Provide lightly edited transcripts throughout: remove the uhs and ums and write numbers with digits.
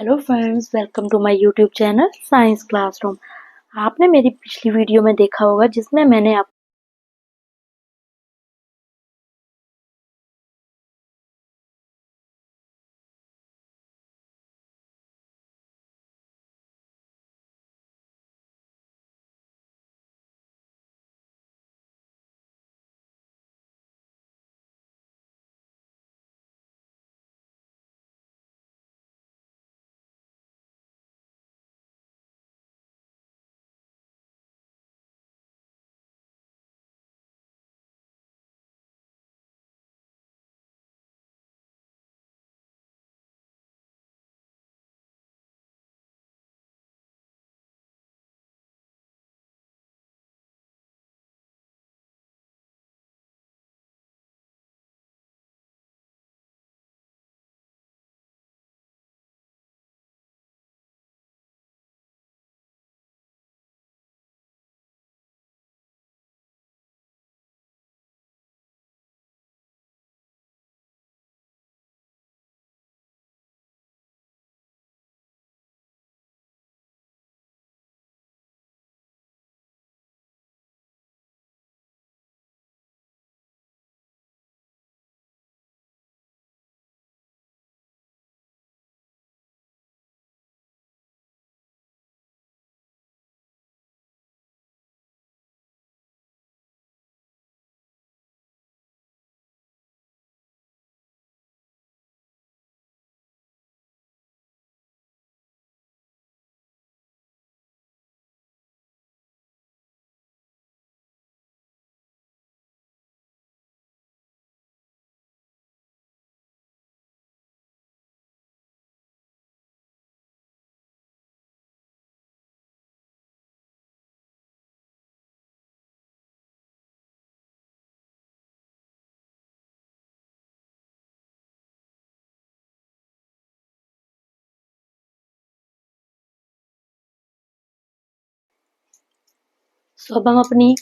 Hello friends, welcome to my YouTube channel science classroom. आपने मेरी पिछली वीडियो में देखा होगा जिसमें मैंने आप अब हम अपनी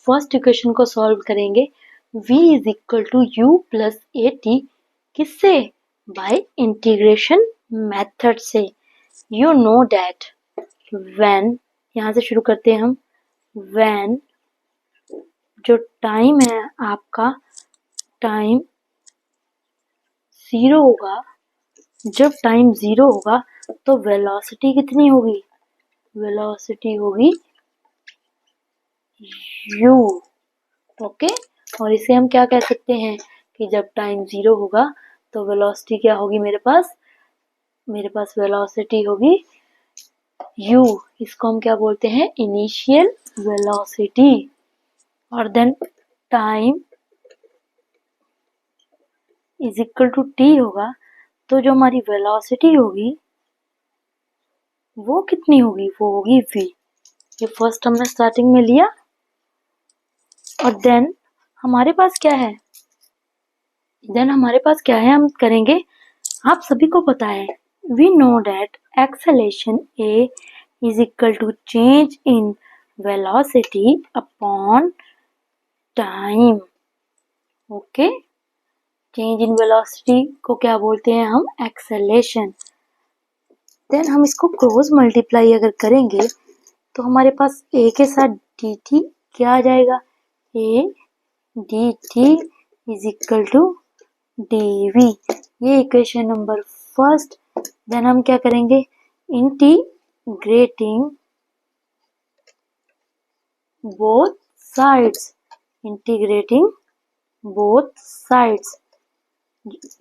फर्स्ट इक्वेशन को सॉल्व करेंगे। v is equal to u plus a t, किससे? बाय इंटीग्रेशन मेथड से। यू नो डैट व्हेन, यहाँ से शुरू करते हैं हम। व्हेन जो टाइम है आपका, टाइम जीरो होगा, जब टाइम जीरो होगा तो वेलोसिटी कितनी होगी? वेलोसिटी होगी u। ओके, और इसे हम क्या कह सकते हैं कि जब टाइम जीरो होगा तो वेलोसिटी क्या होगी? मेरे पास वेलोसिटी होगी u। इसको हम क्या बोलते हैं? Initial velocity. और then time is equal to t होगा, तो जो हमारी वेलोसिटी होगी वो कितनी होगी? वो होगी v। ये फर्स्ट हमने स्टार्टिंग में लिया। और देन हमारे पास क्या है? हम करेंगे, आप सभी को पता है, we know that acceleration a is equal to change in velocity upon time। Okay, change in velocity को क्या बोलते हैं हम? एक्सेलेरेशन। देन हम इसको क्रॉस मल्टीप्लाई अगर करेंगे तो हमारे पास a के साथ dt क्या आ जाएगा? a dt is equal to dv। ये इक्वेशन नंबर फर्स्ट। देन हम क्या करेंगे? Integrating both sides. Integrating both sides,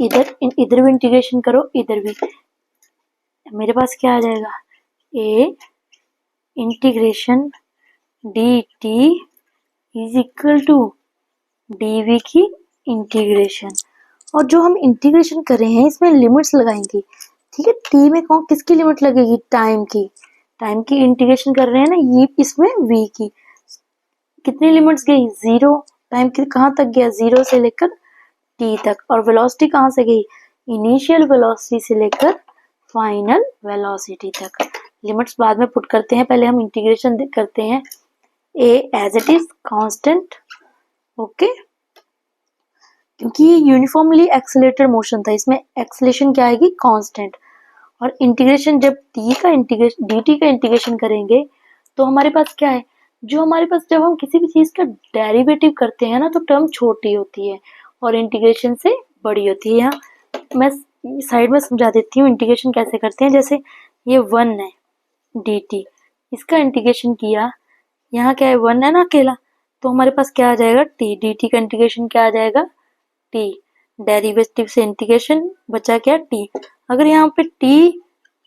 इधर भी इंटीग्रेशन करो, इधर भी। मेरे पास क्या आ जाएगा? a integration dt is equal to dv की इंटीग्रेशन। और जो हम इंटीग्रेशन कर रहे हैं इसमें लिमिट्स लगाएंगे, ठीक है? t में कौन किसकी लिमिट लगेगी? टाइम की। टाइम की इंटीग्रेशन कर रहे हैं ना, ये इसमें v की कितनी लिमिट्स गई? जीरो। टाइम की कहाँ तक गया? जीरो से लेकर t तक। और वेलोसिटी कहाँ से गई? इनिशियल वेलोसिटी से लेकर फाइनल वेलोसिटी तक। लिमिट्स बाद में पुट करते हैं, पहले हम इंटीग्रेशन करते हैं। a as it is constant, okay, क्योंकि ये यूनिफॉर्मली एक्सेलेरेटेड मोशन था, इसमें एक्सेलेरेशन क्या आएगी? कांस्टेंट। और इंटीग्रेशन जब dt का इंटीग्रेशन करेंगे तो हमारे पास क्या है, जो हमारे पास जब हम किसी भी चीज का डेरिवेटिव करते हैं ना तो टर्म छोटी होती है और इंटीग्रेशन से बड़ी होती है। यहाँ मैं साइड में समझा देती हूँ इंटीग्रेशन कैसे करते हैं। जैसे ये 1 है dt, इसका इंटीग्रेशन किया, यहाँ क्या है 1 है ना अकेला, तो हमारे पास क्या आ जाएगा t, dt का इंटीग्रेशन क्या आ जाएगा t, डेरिवेटिव से इंटीग्रेशन बचा क्या t। अगर यहाँ पे t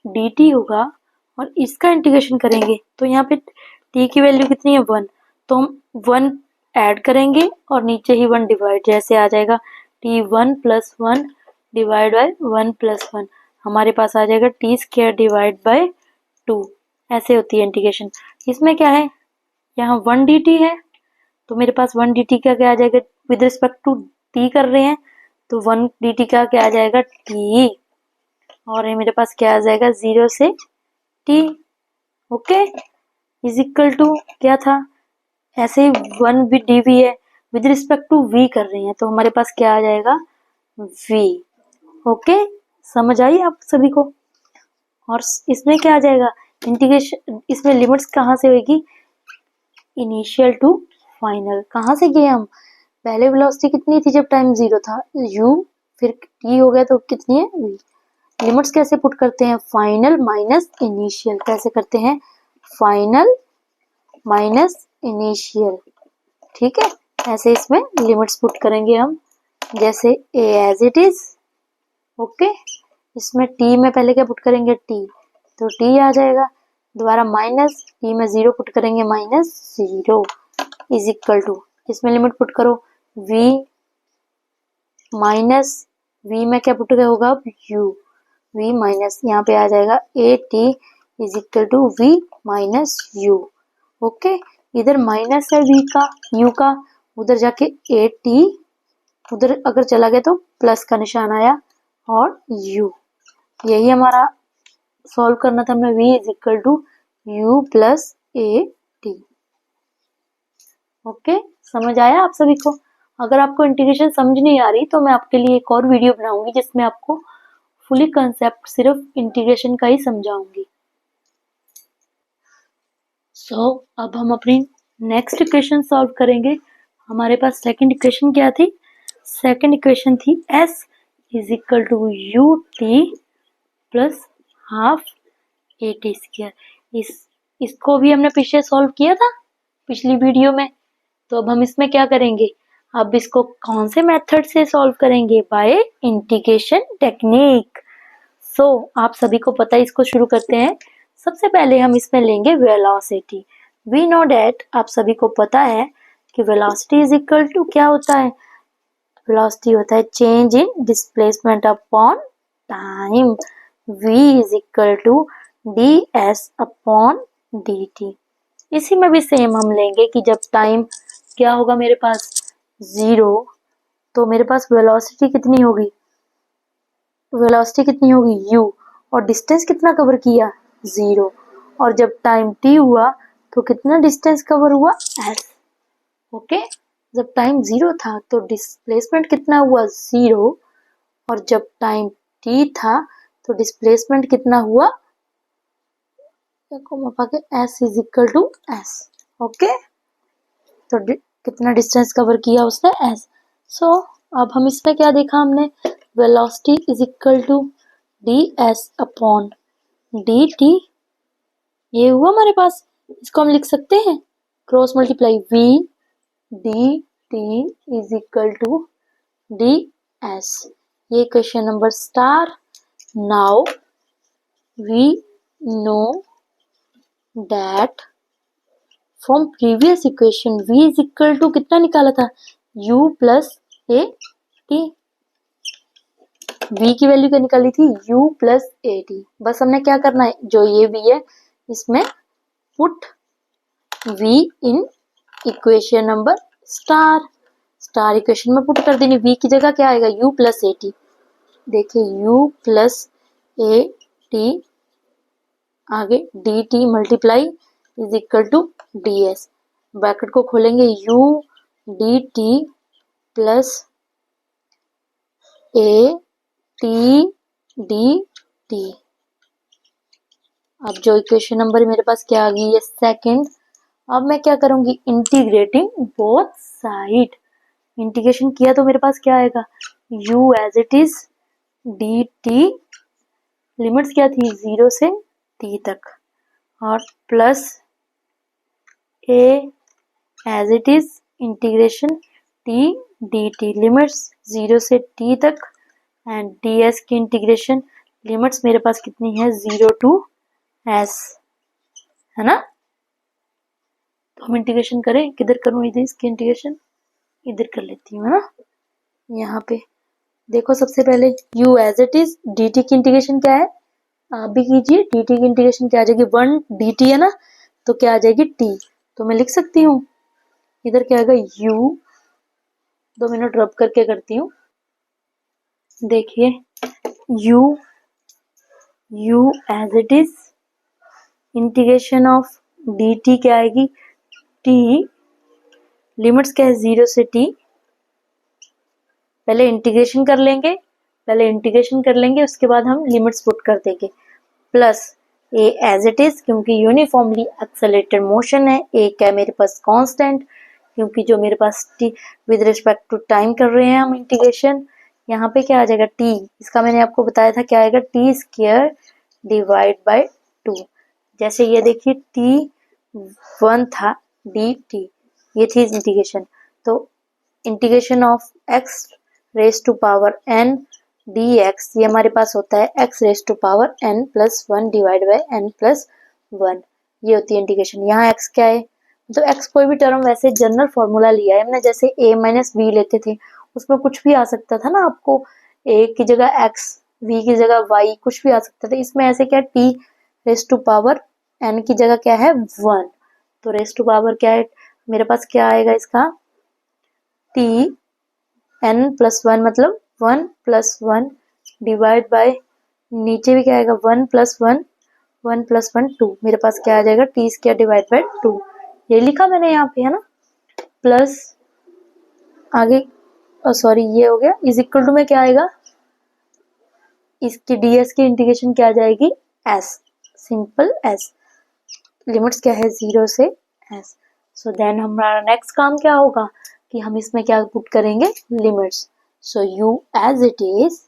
dt होगा और इसका इंटीग्रेशन करेंगे तो यहाँ पे t की वैल्यू कितनी है 1, तो हम 1 ऐड करेंगे और नीचे ही 1 डिवाइड, जैसे आ जाएगा t 1 plus 1 divide bye 1 plus 1, हमारे पास आ जाएगा t स्क्वायर डिवाइड बाय 2। ऐसे होती है इंटीग्रेशन। इसमें क्या है, यहाँ 1 dt है तो मेरे पास 1 dt का क्या आ जाएगा, विद रिस्पेक्ट टू t कर रहे हैं तो 1 dt का क्या आ जाएगा t, और ये मेरे पास क्या आ जाएगा 0 से t। Okay, is equal to क्या था, ऐसे ही 1 dv है, विद रिस्पेक्ट टू v कर रहे हैं तो हमारे पास क्या आ जाएगा v। ओके, समझ आई आप सभी को। और इसमें क्या आ जाएगा इंटीग्रेशन, इसमें लिमिट्स कहाँ से होगी, इनिशियल टू फाइनल। कहाँ से गए हम, पहले वेलोसिटी कितनी थी जब टाइम 0 था u, फिर t हो गया तो कितनी है v। लिमिट्स कैसे पुट करते हैं, फाइनल माइनस इनिशियल, कैसे करते हैं फाइनल माइनस इनिशियल। ठीक है, ऐसे इसमें लिमिट्स पुट करेंगे हम, जैसे a as it is. Okay, इसमें t में पहले क्या पुट करेंगे t, तो t आ जाएगा, दोबारा माइनस t में 0 पुट करेंगे -0 इज इक्वल टू, इसमें लिमिट पुट करो v माइनस v में क्या पुट होगा u, v माइनस यहाँ पे आ जाएगा a t is equal to v minus u। Okay, इधर माइनस है v का u का, उधर जाके a t, उधर अगर चला गया तो प्लस का निशान आया और u। यही हमारा सॉल्व करना था हमें, v is equal to u plus a t। Okay, समझ आया आप सभी को। अगर आपको इंटीग्रेशन समझ नहीं आ रही तो मैं आपके लिए एक और वीडियो बनाऊंगी जिसमें आपको फुली कंसेप्ट सिर्फ इंटीग्रेशन का ही समझाऊंगी। अब हम अपनी नेक्स्ट इक्वेशन सॉल्व करेंगे। हमारे पास सेकंड इक्वेशन क्या थी, सेकंड इक्वेशन थी s is equal to u t plus half a t square. इसको भी हमने पीछे सॉल्व किया था पिछली वीडियो में, तो अब हम इसमें क्या करेंगे, अब इसको कौन से मेथड से सॉल्व करेंगे, बाय इंटीग्रेशन टेक्निक। आप सभी को पता है, इसको शुरू करते हैं। सबसे पहले हम इसमें लेंगे वेलोसिटी। वी नो डेट, आप सभी को पता है कि वेलोसिटी इज इक्वल टू क्या होता है, वेलोसिटी होता है change in displacement upon time. v is equal to ds upon dt। इसी में भी सेम हम लेंगे कि जब टाइम क्या होगा मेरे पास 0, तो मेरे पास वेलोसिटी कितनी होगी, वेलोसिटी कितनी होगी u, और डिस्टेंस कितना कवर किया 0, और जब टाइम t हुआ तो कितना डिस्टेंस कवर हुआ s। ओके, जब टाइम 0 था तो डिस्प्लेसमेंट कितना हुआ 0, और जब टाइम t था तो डिस्प्लेसमेंट कितना हुआ s is equal to s। Okay, तो कितना डिस्टेंस कवर किया उसने s। अब हम इसमें क्या देखा हमने, velocity is equal to ds upon dt, ये हुआ हमारे पास। इसको हम लिख सकते हैं cross multiply v dt is equal to ds। ये question number star. Now we know that from previous equation v is equal to कितना निकाला था u plus a t, v की वैल्यू क्या निकाली थी u प्लस ए टी। बस हमने क्या करना है, जो ये v है इसमें put v in equation number star, star equation में पुट कर देनी। v की जगह क्या आएगा u प्लस ए टी, देखिए u प्लस ए टी, आगे d t multiply is equal to d s, bracket को खोलेंगे u d t plus a t d t. अब जो इक्वेशन नंबर मेरे पास क्या आ गई है, सेकंड। अब मैं क्या करूंगी, इंटीग्रेटिंग बोथ साइड। इंटीग्रेशन किया तो मेरे पास क्या आएगा, u as it is d t, limits क्या थी 0 से t तक, और plus a as it is integration t d t, limits 0 से t तक, एंड ds की इंटीग्रेशन लिमिट्स मेरे पास कितनी है 0 टू s, है ना। तो हम इंटीग्रेशन करें, किधर करूं इधर इसकी इंटीग्रेशन, इधर कर लेती हूँ, है ना। यहाँ पे देखो, सबसे पहले u as it is dt की इंटीग्रेशन क्या है, आप भी कीजिए। dt की इंटीग्रेशन क्या आ जाएगी, 1 dt है ना, तो क्या आ जाएगी t, तो मैं लिख सकती हूँ इधर क्या आएगा u, 2 मिनट रब करके करती हूँ। देखिए u as it is integration of dt क्या आएगी, t, लिमिट्स क्या है 0 से t, पहले इंटीग्रेशन कर लेंगे, उसके बाद हम लिमिट्स पुट कर देंगे, plus a as it is, क्योंकि यूनिफॉर्मली एक्सेलरेटेड मोशन है, ए क्या है मेरे पास कांस्टेंट, क्योंकि जो मेरे पास T with respect to time कर रहे हैं हम इंटीग्रेशन, यहाँ पे क्या आ जाएगा टी, इसका मैंने आपको बताया था क्या आएगा, टी स्क्वायर डिवाइड बाय 2। जैसे ये देखिए टी 1 था, डी टी, ये थी इंटीग्रेशन, तो integration of x raise to power n dx, ये हमारे पास होता है x raise to power n plus 1 divide by n plus 1, ये होती है इंटीग्रेशन। यहाँ x क्या है, तो x कोई भी टर्म, वैसे जनरल फॉर्मूला लिया है हमने, जैसे a माइनस बी लेते थे, उसमें कुछ भी आ सकता था ना, आपको a की जगह x, v की जगह y, कुछ भी आ सकता था। इसमें ऐसे क्या, t raise to power n की जगह क्या है 1, तो रेज टू पावर क्या है मेरे पास, क्या आएगा इसका t n प्लस 1, मतलब 1 प्लस 1 डिवाइड बाय, नीचे भी क्या आएगा 1 प्लस 1, 1 प्लस 1 2, मेरे पास क्या आ जाएगा टी स्क्वायर डिवाइड बाय 2, ये लिखा मैंने यहाँ पे, है ना। प्लस आगे, सॉरी ये हो गया, इज इक्वल टू में क्या आएगा, इसकी ds की इंटीग्रेशन क्या आ जाएगी s, सिंपल s, लिमिट्स क्या है 0 से s। सो देन हमारा नेक्स्ट काम क्या होगा कि हम इसमें क्या पुट करेंगे, limits. So u as it is,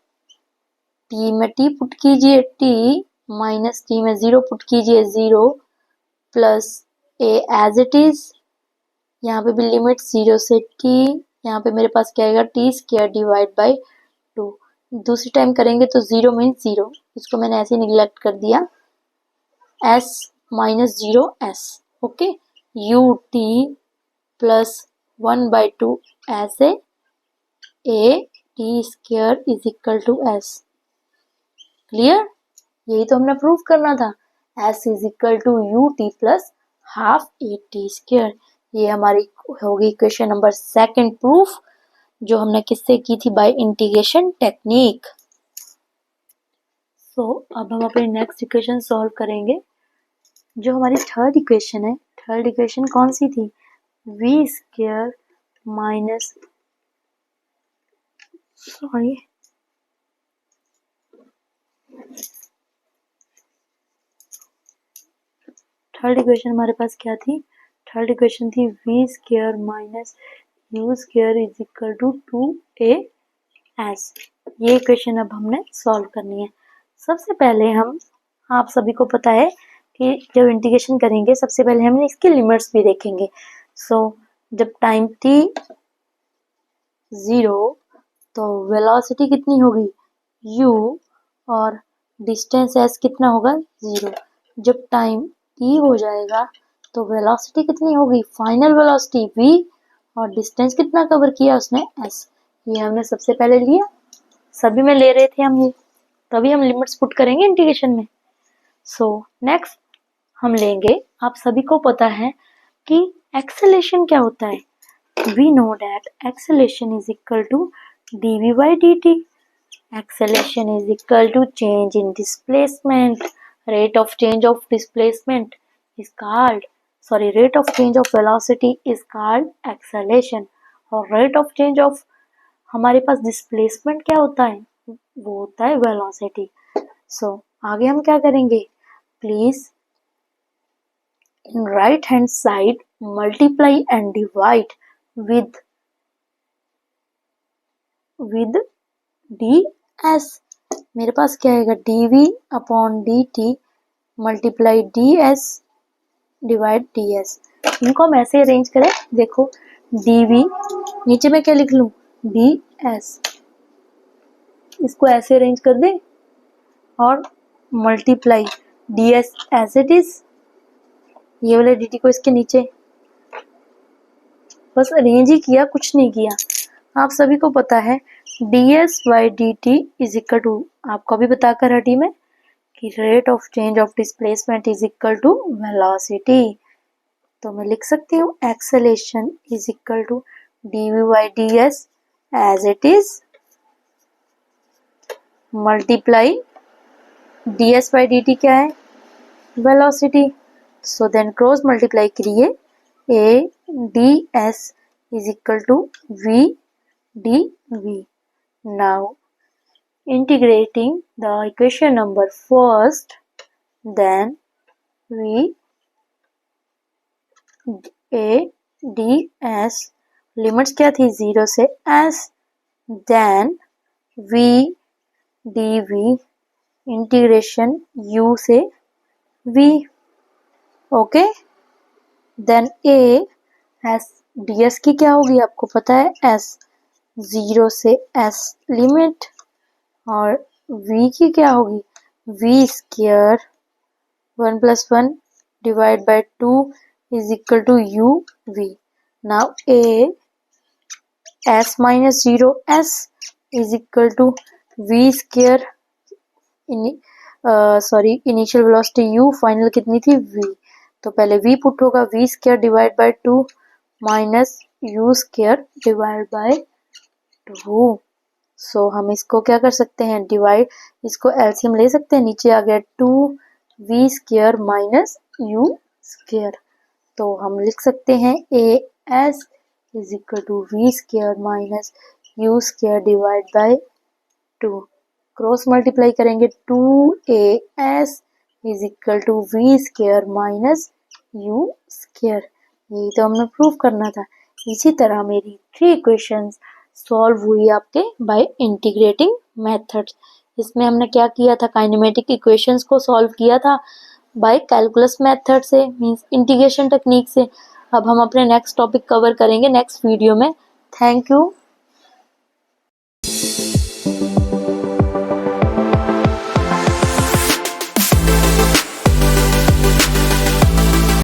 t में t पुट कीजिए t, माइनस t में 0 पुट कीजिए 0, plus a as it is, यहाँ पे भी लिमिट 0 से t, यहाँ पे मेरे पास क्या आएगा t स्क्वायर डिवाइड बाय 2, दूसरी टाइम करेंगे तो 0 मीन्स 0, इसको मैंने ऐसे निगलेक्ट कर दिया, s minus 0 s, okay, u t plus 1 by 2 ऐसे a t square is equal to s, clear, यही तो हमने प्रूव करना था, s is equal to u t plus half a t square, ये हमारी होगी इक्वेशन नंबर सेकंड प्रूफ, जो हमने किससे की थी, बाय इंटीग्रेशन टेक्निक। सो अब हम अपनी नेक्स्ट इक्वेशन सॉल्व करेंगे, जो हमारी थर्ड इक्वेशन है। थर्ड इक्वेशन कौन सी थी, v square minus, sorry third equation हमारे पास क्या थी, थर्ड इक्वेशन थी v square minus u square is equal to 2as। ये इक्वेशन अब हमने सॉल्व करनी है। सबसे पहले हम, आप सभी को पता है कि जब इंटीग्रेशन करेंगे सबसे पहले हमने इसके लिमिट्स भी देखेंगे। सो जब टाइम t 0, तो वेलोसिटी कितनी होगी u, और डिस्टेंस s कितना होगा 0। जब टाइम t हो जाएगा तो वेलोसिटी कितनी होगी, फाइनल वेलोसिटी v, और डिस्टेंस कितना कवर किया उसने s, ये हमने सबसे पहले लिया, सभी में ले रहे थे हम ये, तभी हम लिमिट्स पुट करेंगे इंटीग्रेशन में। सो नेक्स्ट हम लेंगे, आप सभी को पता है कि एक्सेलेरेशन क्या होता है, we know that acceleration is equal to dv by dt, acceleration is equal to change in displacement, rate of change of displacement is called, rate of change of velocity is called acceleration, और rate of change of हमारे पास displacement क्या होता है, वो होता है velocity. सो आगे हम क्या करेंगे, Please, in right hand side, multiply and divide with ds. मेरे पास क्या आएगा, dv upon dt multiply ds divide ds. इनको हम ऐसे अरेंज करें, देखो dv, नीचे में क्या लिख लूं, ds. इसको ऐसे अरेंज कर दे और multiply ds as it is, ये वाले dt को इसके नीचे, बस अरेंज ही किया, कुछ नहीं किया. आप सभी को पता है ds by dt is equal to, आपको भी बताकर हटी में कि rate of change of displacement is equal to velocity. तो मैं लिख सकती हूँ acceleration is equal to dv by ds as it is multiply ds by dt क्या है, velocity. So then cross multiply करिए, a ds is equal to v dv. Now integrating the equation number first, then v a ds limits क्या थी 0 से s, then v dv integration u से v. Okay, then a s ds की क्या होगी आपको पता है, s 0 से s लिमिट, और v की क्या होगी, v square 1 plus 1 divide by 2 is equal to u v. Now a s minus 0 s is equal to v square, initial velocity u, final कितनी थी v. तो पहले v पुट होगा, v square divide by 2 minus u square divide by 2. So हम इसको क्या कर सकते हैं, डिवाइड, इसको एलसीएम ले सकते हैं, नीचे आ गया 2v square minus u square. तो हम लिख सकते हैं a s is equal to v square minus u square divide by 2. Cross multiply करेंगे, 2as is equal to v square minus u square. यही तो हमें प्रूव करना था. इसी तरह मेरी 3 इक्वेशंस सॉल्व हुई आपके बाय इंटीग्रेटिंग मेथड्स. इसमें हमने क्या किया था, काइनेमेटिक इक्वेशंस को सॉल्व किया था बाय कैलकुलस मेथड से, मींस इंटीग्रेशन टेक्निक से. अब हम अपने नेक्स्ट टॉपिक कवर करेंगे नेक्स्ट वीडियो में. Thank you.